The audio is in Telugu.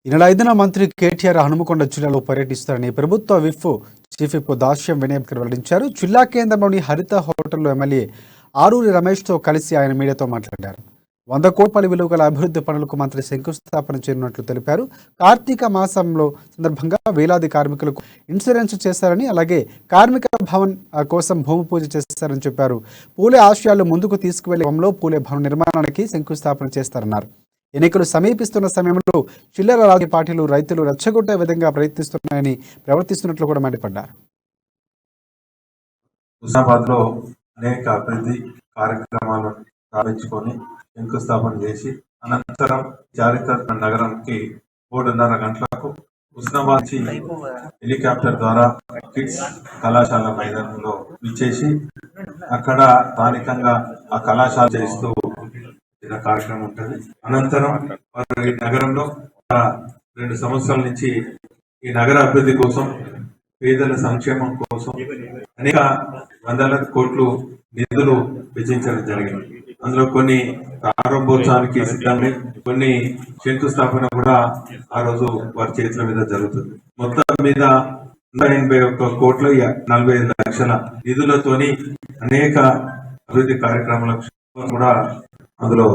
ఈ నెల 5న మంత్రి కేటీఆర్ హనుమకొండ జిల్లాలో పర్యటిస్తారని ప్రభుత్వ చీఫ్ విప్ దాస్యం వినయ్ వెల్లడించారు. జిల్లా కేంద్రంలోని హరిత హోటల్లో ఎమ్మెల్యే ఆరూరి రమేష్తో కలిసి ఆయన మీడియాతో మాట్లాడారు. 100 కోట్ల విలువ గల అభివృద్ధి పనులకు మంత్రి శంకుస్థాపన చేయనున్నట్లు తెలిపారు. కార్తీక మాసంలో సందర్భంగా వేలాది కార్మికులకు ఇన్సూరెన్స్ చేశారని, అలాగే కార్మిక భవన్ కోసం భూమి పూజ చేస్తారని చెప్పారు. పూలే ఆశయాలు ముందుకు తీసుకువెళ్లే క్రమంలో పూలే భవన్ నిర్మాణానికి శంకుస్థాపన చేస్తారన్నారు. ఎన్నికలు సమీపిస్తున్న సమయంలో చిల్లర రాజకీయ పార్టీలు రైతులు రెచ్చగొట్టే విధంగా ప్రవర్తిస్తున్నట్లు కూడా మండిపడ్డారు. హుస్నాబాద్ లో అనేక అభివృద్ధి కార్యక్రమాలను ప్రారంభించుకొని శంకుస్థాపన చేసి అనంతరం చారిత్రక నగరంకి 3:30 గంటలకు హుస్నాబాద్ నుంచి హెలికాప్టర్ ద్వారా కిడ్స్ కళాశాల మైదానంలో విచ్చేసి అక్కడ స్థానికంగా ఆ కళాశాల చేస్తూ కార్యక్రమం ఉంటుంది. అనంతరం ఈ నగరంలో 2 సంవత్సరాల నుంచి ఈ నగర అభివృద్ధి కోసం, పేదల సంక్షేమం కోసం అనేక వందల కోట్లు నిధులు వెచ్చించడం జరిగింది. అందులో కొన్ని ప్రారంభోత్సవానికి సిద్ధమై, కొన్ని శంకుస్థాపన కూడా ఆ రోజు వారి చేతుల మీద జరుగుతుంది. మొత్తం మీద 181 కోట్ల 45 లక్షల నిధులతోని అనేక అభివృద్ధి కార్యక్రమాలకు కూడా అందులో